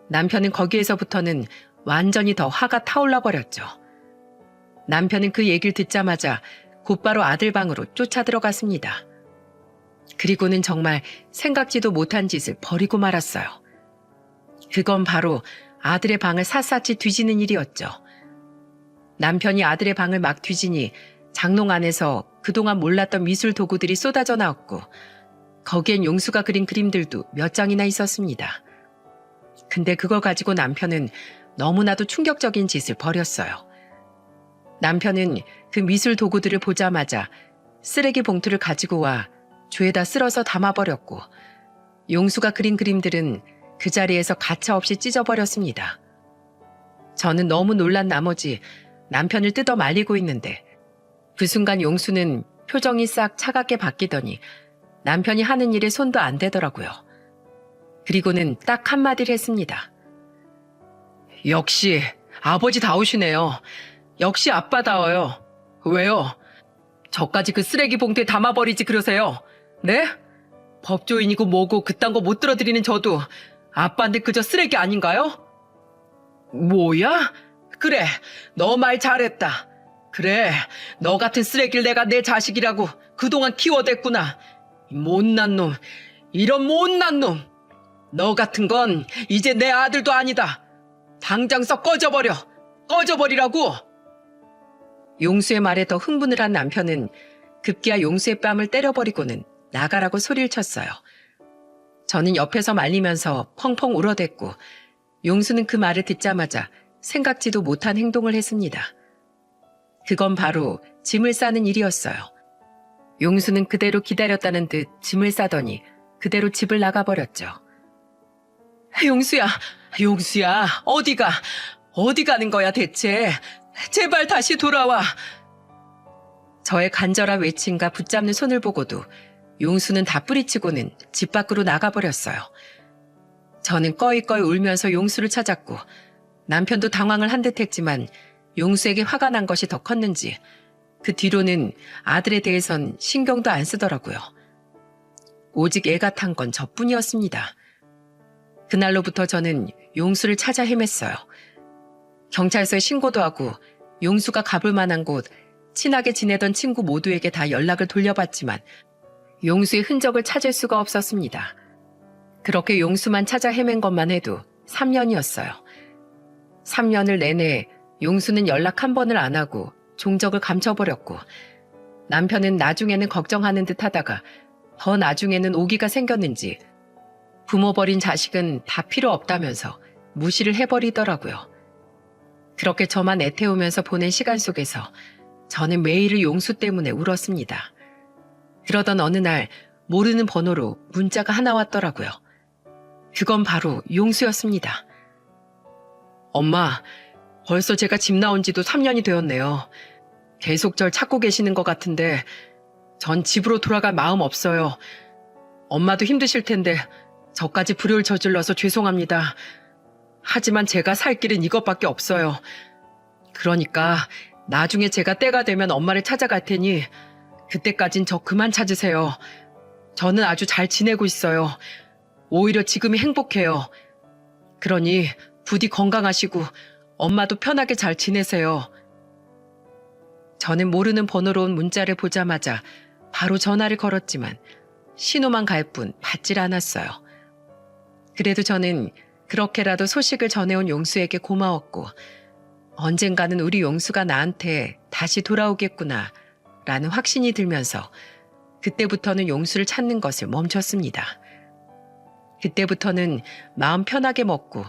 남편은 거기에서부터는 완전히 더 화가 타올라 버렸죠. 남편은 그 얘기를 듣자마자 곧바로 아들 방으로 쫓아 들어갔습니다. 그리고는 정말 생각지도 못한 짓을 벌이고 말았어요. 그건 바로 아들의 방을 샅샅이 뒤지는 일이었죠. 남편이 아들의 방을 막 뒤지니 장롱 안에서 그동안 몰랐던 미술 도구들이 쏟아져 나왔고 거기엔 용수가 그린 그림들도 몇 장이나 있었습니다. 근데 그걸 가지고 남편은 너무나도 충격적인 짓을 벌였어요. 남편은 그 미술 도구들을 보자마자 쓰레기 봉투를 가지고 와 조에다 쓸어서 담아버렸고 용수가 그린 그림들은 그 자리에서 가차없이 찢어버렸습니다. 저는 너무 놀란 나머지 남편을 뜯어 말리고 있는데 그 순간 용수는 표정이 싹 차갑게 바뀌더니 남편이 하는 일에 손도 안 대더라고요. 그리고는 딱 한마디를 했습니다. 역시 아버지다우시네요. 역시 아빠다워요. 왜요? 저까지 그 쓰레기 봉투에 담아버리지 그러세요. 네? 법조인이고 뭐고 그딴 거 못 들어드리는 저도 아빠한테 그저 쓰레기 아닌가요? 뭐야? 그래, 너 말 잘했다. 그래, 너 같은 쓰레기를 내가 내 자식이라고 그동안 키워댔구나. 이 못난 놈, 이런 못난 놈. 너 같은 건 이제 내 아들도 아니다. 당장 썩 꺼져버려. 꺼져버리라고. 용수의 말에 더 흥분을 한 남편은 급기야 용수의 뺨을 때려버리고는 나가라고 소리를 쳤어요. 저는 옆에서 말리면서 펑펑 울어댔고 용수는 그 말을 듣자마자 생각지도 못한 행동을 했습니다. 그건 바로 짐을 싸는 일이었어요. 용수는 그대로 기다렸다는 듯 짐을 싸더니 그대로 집을 나가버렸죠. 용수야, 용수야, 어디 가는 거야 대체? 제발 다시 돌아와. 저의 간절한 외침과 붙잡는 손을 보고도 용수는 다 뿌리치고는 집 밖으로 나가버렸어요. 저는 꺼이꺼이 울면서 용수를 찾았고 남편도 당황을 한 듯 했지만 용수에게 화가 난 것이 더 컸는지 그 뒤로는 아들에 대해선 신경도 안 쓰더라고요. 오직 애가 탄 건 저뿐이었습니다. 그날로부터 저는 용수를 찾아 헤맸어요. 경찰서에 신고도 하고 용수가 가볼 만한 곳, 친하게 지내던 친구 모두에게 다 연락을 돌려봤지만 용수의 흔적을 찾을 수가 없었습니다. 그렇게 용수만 찾아 헤맨 것만 해도 3년이었어요. 3년을 내내 용수는 연락 한 번을 안 하고 종적을 감춰버렸고 남편은 나중에는 걱정하는 듯 하다가 더 나중에는 오기가 생겼는지 부모 버린 자식은 다 필요 없다면서 무시를 해버리더라고요. 그렇게 저만 애태우면서 보낸 시간 속에서 저는 매일을 용수 때문에 울었습니다. 그러던 어느 날 모르는 번호로 문자가 하나 왔더라고요. 그건 바로 용수였습니다. 엄마, 벌써 제가 집 나온 지도 3년이 되었네요. 계속 절 찾고 계시는 것 같은데 전 집으로 돌아갈 마음 없어요. 엄마도 힘드실 텐데 저까지 불효를 저질러서 죄송합니다. 하지만 제가 살 길은 이것밖에 없어요. 그러니까 나중에 제가 때가 되면 엄마를 찾아갈 테니 그때까진 저 그만 찾으세요. 저는 아주 잘 지내고 있어요. 오히려 지금이 행복해요. 그러니 부디 건강하시고 엄마도 편하게 잘 지내세요. 저는 모르는 번호로 온 문자를 보자마자 바로 전화를 걸었지만 신호만 갈 뿐 받질 않았어요. 그래도 저는 그렇게라도 소식을 전해온 용수에게 고마웠고 언젠가는 우리 용수가 나한테 다시 돌아오겠구나 라는 확신이 들면서 그때부터는 용수를 찾는 것을 멈췄습니다. 그때부터는 마음 편하게 먹고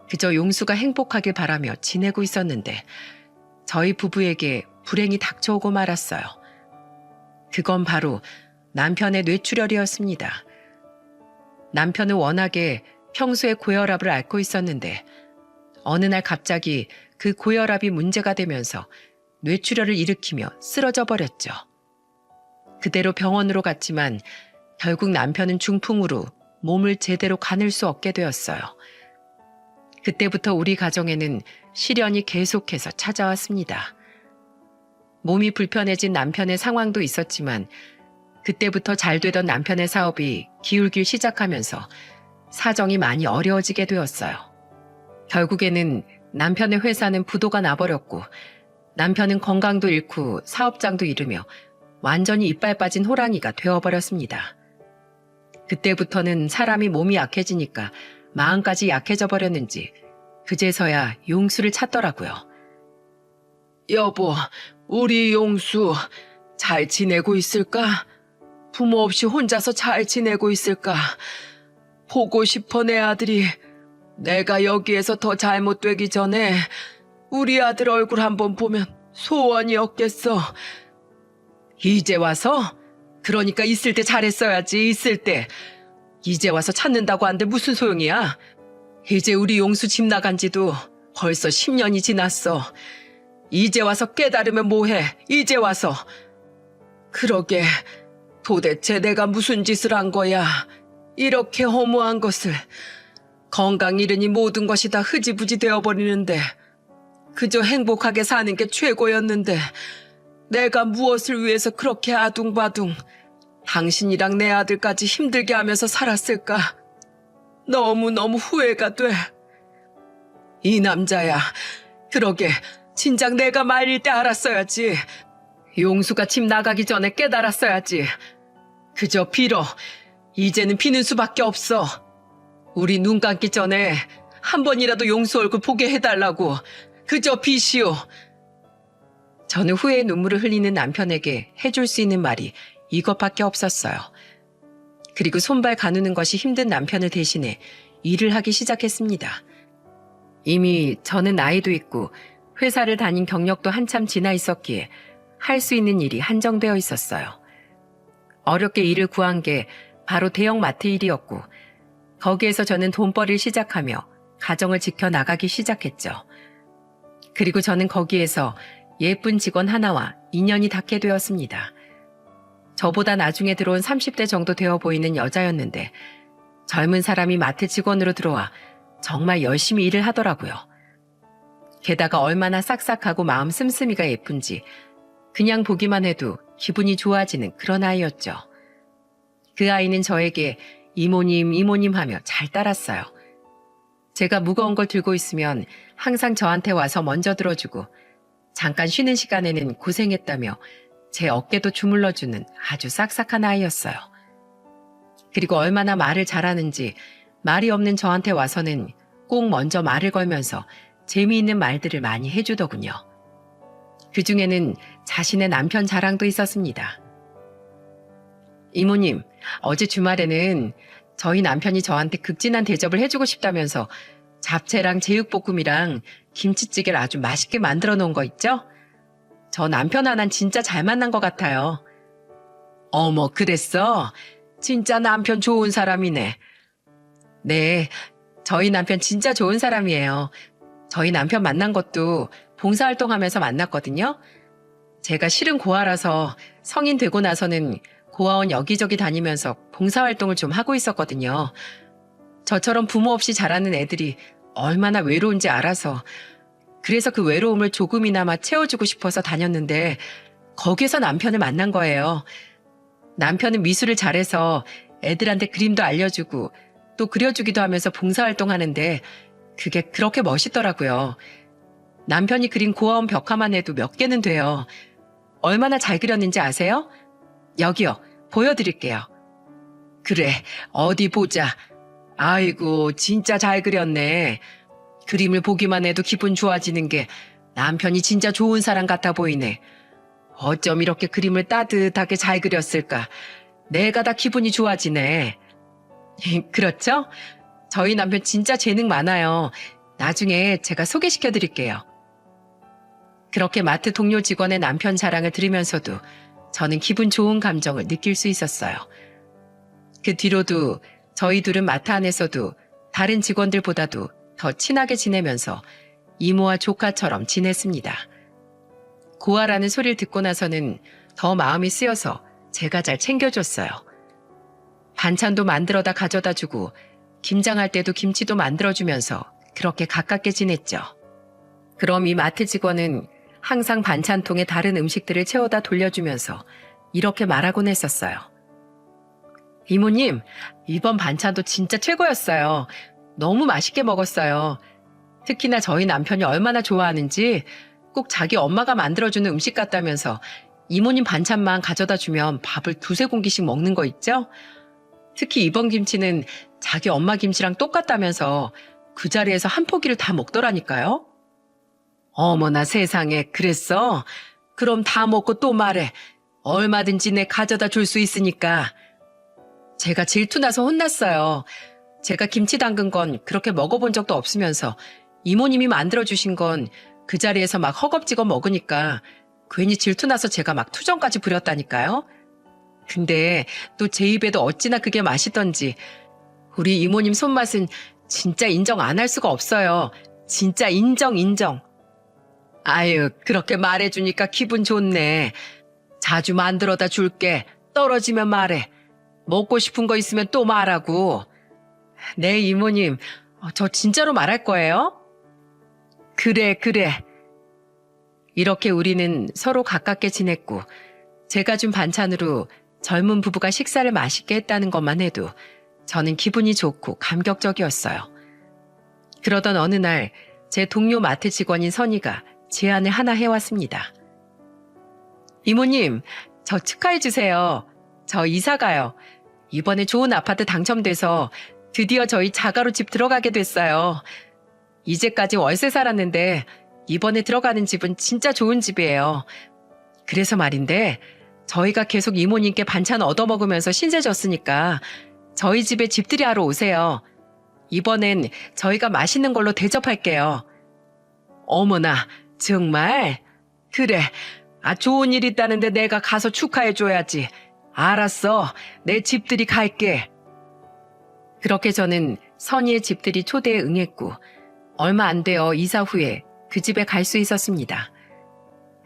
그저 용수가 행복하길 바라며 지내고 있었는데 저희 부부에게 불행이 닥쳐오고 말았어요. 그건 바로 남편의 뇌출혈이었습니다. 남편은 워낙에 평소에 고혈압을 앓고 있었는데 어느 날 갑자기 그 고혈압이 문제가 되면서 뇌출혈을 일으키며 쓰러져 버렸죠. 그대로 병원으로 갔지만 결국 남편은 중풍으로 몸을 제대로 가눌 수 없게 되었어요. 그때부터 우리 가정에는 시련이 계속해서 찾아왔습니다. 몸이 불편해진 남편의 상황도 있었지만 그때부터 잘 되던 남편의 사업이 기울기 시작하면서 사정이 많이 어려워지게 되었어요. 결국에는 남편의 회사는 부도가 나버렸고 남편은 건강도 잃고 사업장도 잃으며 완전히 이빨 빠진 호랑이가 되어버렸습니다. 그때부터는 사람이 몸이 약해지니까 마음까지 약해져 버렸는지 그제서야 용수를 찾더라고요. 여보, 우리 용수 잘 지내고 있을까? 부모 없이 혼자서 잘 지내고 있을까? 보고 싶어 내 아들이. 내가 여기에서 더 잘못되기 전에 우리 아들 얼굴 한번 보면 소원이 없겠어. 이제 와서? 그러니까 있을 때 잘했어야지, 있을 때. 이제 와서 찾는다고 한들 무슨 소용이야? 이제 우리 용수 집 나간 지도 벌써 10년이 지났어. 이제 와서 깨달으면 뭐해, 이제 와서. 그러게, 도대체 내가 무슨 짓을 한 거야. 이렇게 허무한 것을. 건강 잃으니 모든 것이 다 흐지부지 되어버리는데 그저 행복하게 사는 게 최고였는데 내가 무엇을 위해서 그렇게 아둥바둥 당신이랑 내 아들까지 힘들게 하면서 살았을까? 너무너무 후회가 돼. 이 남자야. 그러게 진작 내가 말일 때 알았어야지. 용수가 집 나가기 전에 깨달았어야지. 그저 빌어. 이제는 비는 수밖에 없어. 우리 눈 감기 전에 한 번이라도 용수 얼굴 보게 해달라고. 그저 비시오. 저는 후회의 눈물을 흘리는 남편에게 해줄 수 있는 말이 이것밖에 없었어요. 그리고 손발 가누는 것이 힘든 남편을 대신해 일을 하기 시작했습니다. 이미 저는 나이도 있고 회사를 다닌 경력도 한참 지나 있었기에 할 수 있는 일이 한정되어 있었어요. 어렵게 일을 구한 게 바로 대형 마트 일이었고 거기에서 저는 돈벌이를 시작하며 가정을 지켜나가기 시작했죠. 그리고 저는 거기에서 예쁜 직원 하나와 인연이 닿게 되었습니다. 저보다 나중에 들어온 30대 정도 되어 보이는 여자였는데 젊은 사람이 마트 직원으로 들어와 정말 열심히 일을 하더라고요. 게다가 얼마나 싹싹하고 마음 씀씀이가 예쁜지 그냥 보기만 해도 기분이 좋아지는 그런 아이였죠. 그 아이는 저에게 이모님, 이모님 하며 잘 따랐어요. 제가 무거운 걸 들고 있으면 항상 저한테 와서 먼저 들어주고 잠깐 쉬는 시간에는 고생했다며 제 어깨도 주물러주는 아주 싹싹한 아이였어요. 그리고 얼마나 말을 잘하는지 말이 없는 저한테 와서는 꼭 먼저 말을 걸면서 재미있는 말들을 많이 해주더군요. 그중에는 자신의 남편 자랑도 있었습니다. 이모님, 어제 주말에는 저희 남편이 저한테 극진한 대접을 해주고 싶다면서 잡채랑 제육볶음이랑 김치찌개를 아주 맛있게 만들어 놓은 거 있죠? 저 남편 하나는 진짜 잘 만난 것 같아요. 어머, 그랬어? 진짜 남편 좋은 사람이네. 네, 저희 남편 진짜 좋은 사람이에요. 저희 남편 만난 것도 봉사활동하면서 만났거든요. 제가 실은 고아라서 성인 되고 나서는 고아원 여기저기 다니면서 봉사활동을 좀 하고 있었거든요. 저처럼 부모 없이 자라는 애들이 얼마나 외로운지 알아서 그래서 그 외로움을 조금이나마 채워주고 싶어서 다녔는데 거기서 남편을 만난 거예요. 남편은 미술을 잘해서 애들한테 그림도 알려주고 그림도 그려주기도 하면서 봉사활동하는데 그게 그렇게 멋있더라고요. 남편이 그린 고아원 벽화만 해도 몇 개는 돼요. 얼마나 잘 그렸는지 아세요? 여기요, 보여드릴게요. 그래, 어디 보자. 아이고, 진짜 잘 그렸네. 그림을 보기만 해도 기분 좋아지는 게 남편이 진짜 좋은 사람 같아 보이네. 어쩜 이렇게 그림을 따뜻하게 잘 그렸을까? 내가 다 기분이 좋아지네. 그렇죠? 저희 남편 진짜 재능 많아요. 나중에 제가 소개시켜 드릴게요. 그렇게 마트 동료 직원의 남편 자랑을 들으면서도 저는 기분 좋은 감정을 느낄 수 있었어요. 그 뒤로도 저희 둘은 마트 안에서도 다른 직원들보다도 더 친하게 지내면서 이모와 조카처럼 지냈습니다. 고아라는 소리를 듣고 나서는 더 마음이 쓰여서 제가 잘 챙겨줬어요. 반찬도 만들어다 가져다 주고 김장할 때도 김치도 만들어주면서 그렇게 가깝게 지냈죠. 그럼 이 마트 직원은 항상 반찬통에 다른 음식들을 채워다 돌려주면서 이렇게 말하곤 했었어요. 이모님, 이번 반찬도 진짜 최고였어요. 너무 맛있게 먹었어요. 특히나 저희 남편이 얼마나 좋아하는지 꼭 자기 엄마가 만들어주는 음식 같다면서 이모님 반찬만 가져다 주면 밥을 두세 공기씩 먹는 거 있죠? 특히 이번 김치는 자기 엄마 김치랑 똑같다면서 그 자리에서 한 포기를 다 먹더라니까요. 어머나 세상에, 그랬어? 그럼 다 먹고 또 말해. 얼마든지 내 가져다 줄 수 있으니까. 제가 질투나서 혼났어요. 제가 김치 담근 건 그렇게 먹어본 적도 없으면서 이모님이 만들어주신 건 그 자리에서 막 허겁지겁 먹으니까 괜히 질투나서 제가 막 투정까지 부렸다니까요. 근데 또 제 입에도 어찌나 그게 맛있던지 우리 이모님 손맛은 진짜 인정 안 할 수가 없어요. 진짜 인정. 아유, 그렇게 말해주니까 기분 좋네. 자주 만들어다 줄게. 떨어지면 말해. 먹고 싶은 거 있으면 또 말하고. 네, 이모님. 저 진짜로 말할 거예요? 그래. 이렇게 우리는 서로 가깝게 지냈고 제가 준 반찬으로 젊은 부부가 식사를 맛있게 했다는 것만 해도 저는 기분이 좋고 감격적이었어요. 그러던 어느 날 제 동료 마트 직원인 선이가 제안을 하나 해왔습니다. 이모님, 저 축하해 주세요. 저 이사 가요. 이번에 좋은 아파트 당첨돼서 드디어 저희 자가로 집 들어가게 됐어요. 이제까지 월세 살았는데 이번에 들어가는 집은 진짜 좋은 집이에요. 그래서 말인데 저희가 계속 이모님께 반찬 얻어먹으면서 신세졌으니까 저희 집에 집들이 하러 오세요. 이번엔 저희가 맛있는 걸로 대접할게요. 어머나, 정말? 그래, 좋은 일 있다는데 내가 가서 축하해줘야지. 알았어, 내 집들이 갈게. 그렇게 저는 선희의 집들이 초대에 응했고 얼마 안 되어 이사 후에 그 집에 갈 수 있었습니다.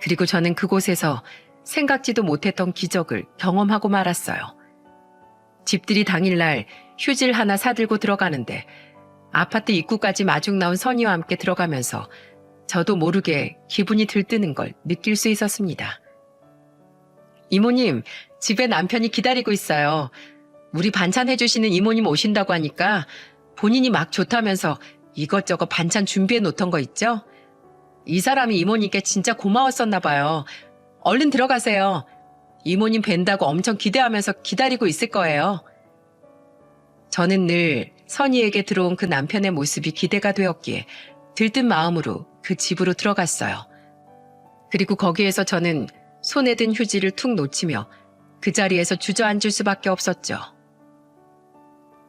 그리고 저는 그곳에서 생각지도 못했던 기적을 경험하고 말았어요. 집들이 당일날 휴지를 하나 사들고 들어가는데 아파트 입구까지 마중 나온 선희와 함께 들어가면서 저도 모르게 기분이 들뜨는 걸 느낄 수 있었습니다. 이모님, 집에 남편이 기다리고 있어요. 우리 반찬 해주시는 이모님 오신다고 하니까 본인이 막 좋다면서 이것저것 반찬 준비해 놓던 거 있죠? 이 사람이 이모님께 진짜 고마웠었나 봐요. 얼른 들어가세요. 이모님 뵌다고 엄청 기대하면서 기다리고 있을 거예요. 저는 늘 선희에게 들어온 그 남편의 모습이 기대가 되었기에 들뜬 마음으로 그 집으로 들어갔어요. 그리고 거기에서 저는 손에 든 휴지를 툭 놓치며 그 자리에서 주저앉을 수밖에 없었죠.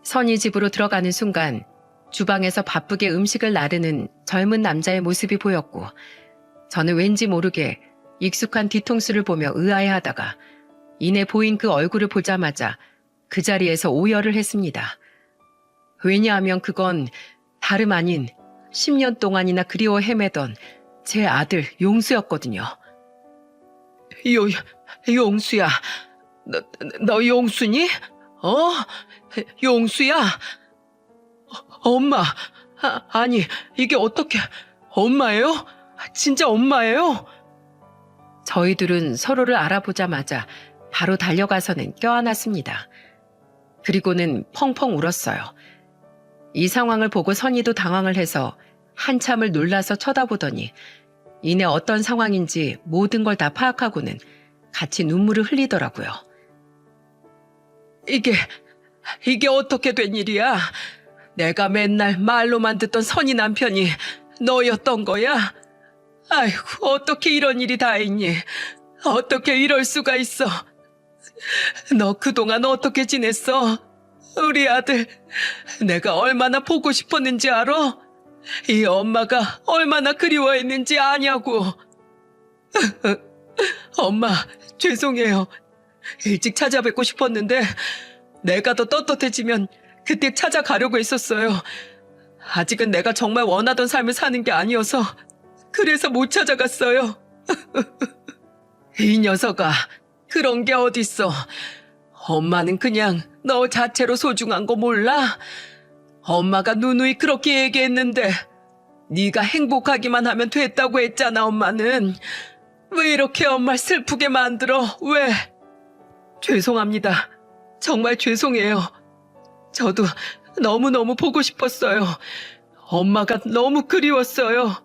선희 집으로 들어가는 순간 주방에서 바쁘게 음식을 나르는 젊은 남자의 모습이 보였고 저는 왠지 모르게 익숙한 뒤통수를 보며 의아해하다가 이내 보인 그 얼굴을 보자마자 그 자리에서 오열을 했습니다. 왜냐하면 그건 다름 아닌 10년 동안이나 그리워 헤매던 제 아들 용수였거든요. 용수야. 너 용수니? 용수야? 엄마. 아니, 이게 어떻게 엄마예요? 진짜 엄마예요? 저희들은 서로를 알아보자마자 바로 달려가서는 껴안았습니다. 그리고는 펑펑 울었어요. 이 상황을 보고 선희도 당황을 해서 한참을 놀라서 쳐다보더니 이내 어떤 상황인지 모든 걸 다 파악하고는 같이 눈물을 흘리더라고요. 이게 어떻게 된 일이야? 내가 맨날 말로만 듣던 선희 남편이 너였던 거야? 아이고, 어떻게 이런 일이 다 있니? 어떻게 이럴 수가 있어? 너 그동안 어떻게 지냈어? 우리 아들, 내가 얼마나 보고 싶었는지 알아? 이 엄마가 얼마나 그리워했는지 아냐고. 엄마, 죄송해요. 일찍 찾아뵙고 싶었는데 내가 더 떳떳해지면 그때 찾아가려고 했었어요. 아직은 내가 정말 원하던 삶을 사는 게 아니어서 그래서 못 찾아갔어요. 이 녀석아, 그런 게 어딨어. 엄마는 그냥 너 자체로 소중한 거 몰라? 엄마가 누누이 그렇게 얘기했는데 네가 행복하기만 하면 됐다고 했잖아. 엄마는 왜 이렇게 엄마를 슬프게 만들어? 왜? 죄송합니다. 정말 죄송해요. 저도 너무너무 보고 싶었어요. 엄마가 너무 그리웠어요.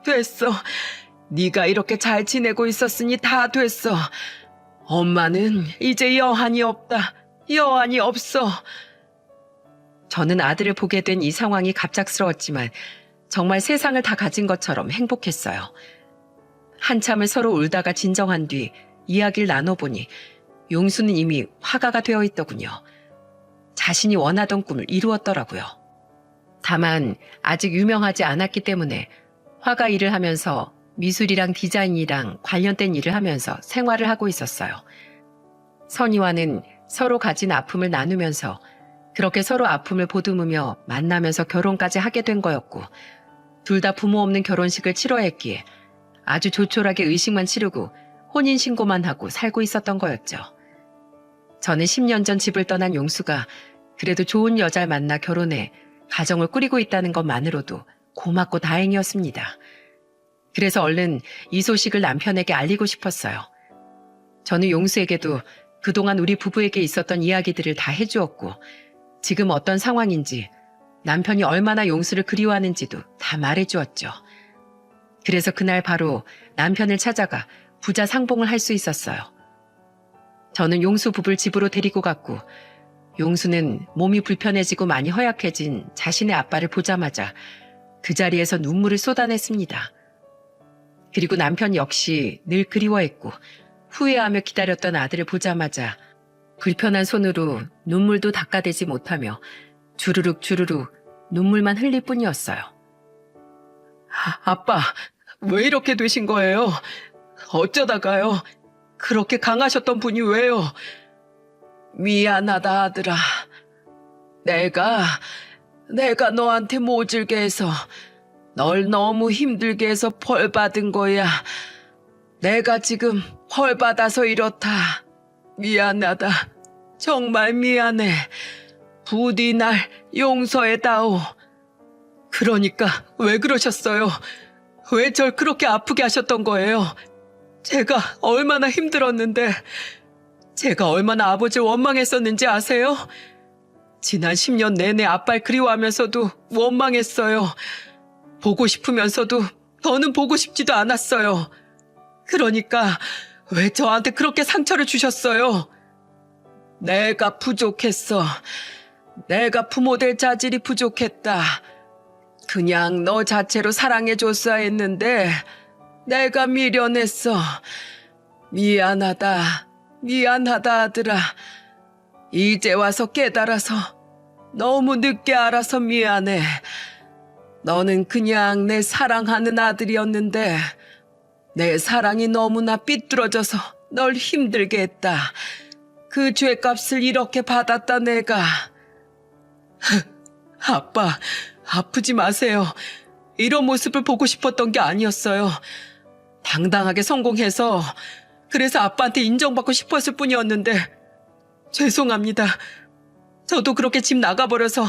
됐어. 네가 이렇게 잘 지내고 있었으니 다 됐어. 엄마는 이제 여한이 없다. 여한이 없어. 저는 아들을 보게 된 이 상황이 갑작스러웠지만 정말 세상을 다 가진 것처럼 행복했어요. 한참을 서로 울다가 진정한 뒤 이야기를 나눠보니 용수는 이미 화가가 되어 있더군요. 자신이 원하던 꿈을 이루었더라고요. 다만 아직 유명하지 않았기 때문에 화가 일을 하면서 미술이랑 디자인이랑 관련된 일을 하면서 생활을 하고 있었어요. 선희와는 서로 가진 아픔을 나누면서 그렇게 서로 아픔을 보듬으며 만나면서 결혼까지 하게 된 거였고, 둘 다 부모 없는 결혼식을 치러했기에 아주 조촐하게 의식만 치르고 혼인신고만 하고 살고 있었던 거였죠. 저는 10년 전 집을 떠난 용수가 그래도 좋은 여자를 만나 결혼해 가정을 꾸리고 있다는 것만으로도 고맙고 다행이었습니다. 그래서 얼른 이 소식을 남편에게 알리고 싶었어요. 저는 용수에게도 그동안 우리 부부에게 있었던 이야기들을 다 해주었고, 지금 어떤 상황인지 남편이 얼마나 용수를 그리워하는지도 다 말해주었죠. 그래서 그날 바로 남편을 찾아가 부자 상봉을 할 수 있었어요. 저는 용수 부부를 집으로 데리고 갔고, 용수는 몸이 불편해지고 많이 허약해진 자신의 아빠를 보자마자 그 자리에서 눈물을 쏟아냈습니다. 그리고 남편 역시 늘 그리워했고 후회하며 기다렸던 아들을 보자마자 불편한 손으로 눈물도 닦아대지 못하며 주르륵 눈물만 흘릴 뿐이었어요. 아빠, 왜 이렇게 되신 거예요? 어쩌다가요? 그렇게 강하셨던 분이 왜요? 미안하다, 아들아. 내가 너한테 모질게 해서 널 너무 힘들게 해서 벌 받은 거야. 내가 지금 벌 받아서 이렇다. 미안하다. 정말 미안해. 부디 날 용서해다오. 그러니까 왜 그러셨어요? 왜 절 그렇게 아프게 하셨던 거예요? 제가 얼마나 힘들었는데, 제가 얼마나 아버지를 원망했었는지 아세요? 지난 10년 내내 아빠를 그리워하면서도 원망했어요. 보고 싶으면서도 더는 보고 싶지도 않았어요. 그러니까 왜 저한테 그렇게 상처를 주셨어요? 내가 부족했어. 내가 부모 될 자질이 부족했다. 그냥 너 자체로 사랑해줬어야 했는데 내가 미련했어. 미안하다 아들아. 이제 와서 깨달아서 너무 늦게 알아서 미안해. 너는 그냥 내 사랑하는 아들이었는데 내 사랑이 너무나 삐뚤어져서 널 힘들게 했다. 그 죄값을 이렇게 받았다 내가. 아빠, 아프지 마세요. 이런 모습을 보고 싶었던 게 아니었어요. 당당하게 성공해서 그래서 아빠한테 인정받고 싶었을 뿐이었는데 죄송합니다. 저도 그렇게 집 나가버려서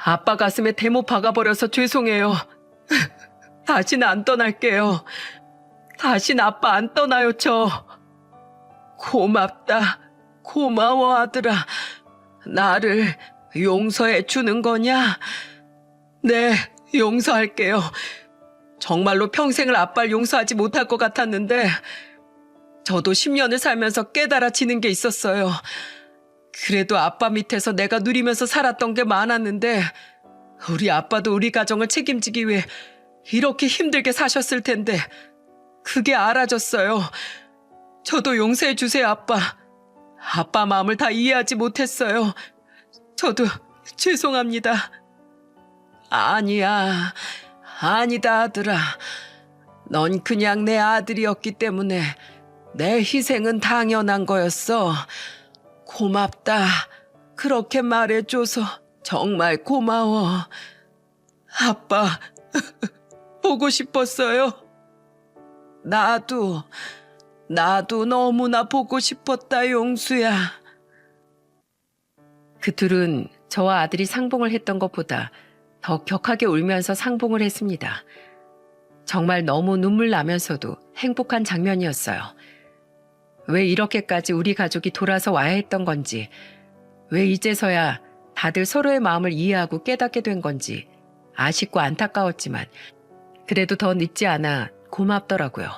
아빠 가슴에 대못 박아버려서 죄송해요. 다시는 안 떠날게요. 다시는 아빠 안 떠나요, 저. 고맙다. 고마워, 아들아. 나를 용서해 주는 거냐? 네, 용서할게요. 정말로 평생을 아빠를 용서하지 못할 것 같았는데 저도 10년을 살면서 깨달아지는 게 있었어요. 그래도 아빠 밑에서 내가 누리면서 살았던 게 많았는데 우리 아빠도 우리 가정을 책임지기 위해 이렇게 힘들게 사셨을 텐데 그게 알아졌어요. 저도 용서해 주세요, 아빠. 아빠 마음을 다 이해하지 못했어요. 저도 죄송합니다. 아니야, 아니다, 아들아. 넌 그냥 내 아들이었기 때문에 내 희생은 당연한 거였어. 고맙다. 그렇게 말해줘서 정말 고마워. 아빠, 보고 싶었어요. 나도 너무나 보고 싶었다, 용수야. 그 둘은 저와 아들이 상봉을 했던 것보다 더 격하게 울면서 상봉을 했습니다. 정말 너무 눈물 나면서도 행복한 장면이었어요. 왜 이렇게까지 우리 가족이 돌아서 와야 했던 건지, 왜 이제서야 다들 서로의 마음을 이해하고 깨닫게 된 건지 아쉽고 안타까웠지만 그래도 더 늦지 않아 고맙더라고요.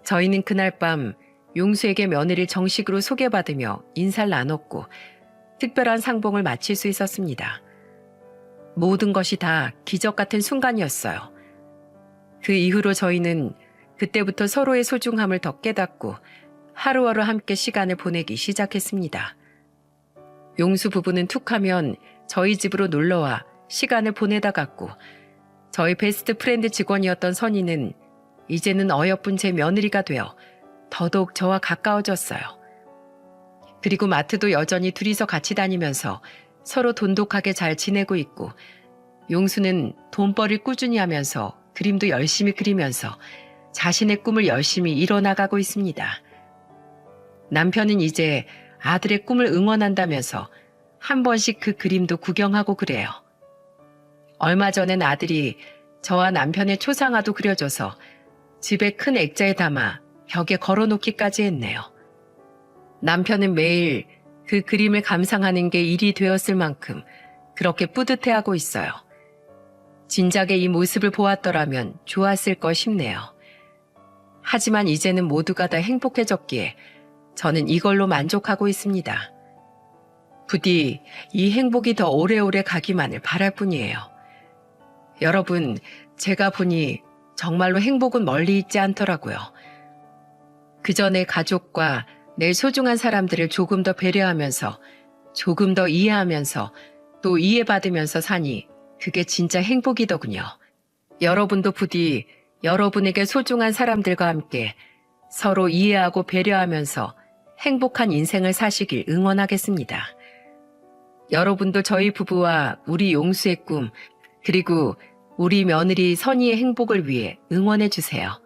저희는 그날 밤 용수에게 며느리를 정식으로 소개받으며 인사를 나눴고 특별한 상봉을 마칠 수 있었습니다. 모든 것이 다 기적 같은 순간이었어요. 그 이후로 저희는 그때부터 서로의 소중함을 더 깨닫고 하루하루 함께 시간을 보내기 시작했습니다. 용수 부부는 툭하면 저희 집으로 놀러와 시간을 보내다 갔고 저희 베스트 프렌드 직원이었던 선희는 이제는 어여쁜 제 며느리가 되어 더더욱 저와 가까워졌어요. 그리고 마트도 여전히 둘이서 같이 다니면서 서로 돈독하게 잘 지내고 있고 용수는 돈벌이를 꾸준히 하면서 그림도 열심히 그리면서 자신의 꿈을 열심히 이뤄나가고 있습니다. 남편은 이제 아들의 꿈을 응원한다면서 한 번씩 그 그림도 구경하고 그래요. 얼마 전엔 아들이 저와 남편의 초상화도 그려줘서 집에 큰 액자에 담아 벽에 걸어놓기까지 했네요. 남편은 매일 그 그림을 감상하는 게 일이 되었을 만큼 그렇게 뿌듯해하고 있어요. 진작에 이 모습을 보았더라면 좋았을 것 싶네요. 하지만 이제는 모두가 다 행복해졌기에 저는 이걸로 만족하고 있습니다. 부디 이 행복이 더 오래오래 가기만을 바랄 뿐이에요. 여러분, 제가 보니 정말로 행복은 멀리 있지 않더라고요. 그저 내 가족과 내 소중한 사람들을 조금 더 배려하면서 조금 더 이해하면서 또 이해받으면서 사니 그게 진짜 행복이더군요. 여러분도 부디 여러분에게 소중한 사람들과 함께 서로 이해하고 배려하면서 행복한 인생을 사시길 응원하겠습니다. 여러분도 저희 부부와 우리 용수의 꿈, 그리고 우리 며느리 선희의 행복을 위해 응원해 주세요.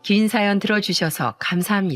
긴 사연 들어주셔서 감사합니다.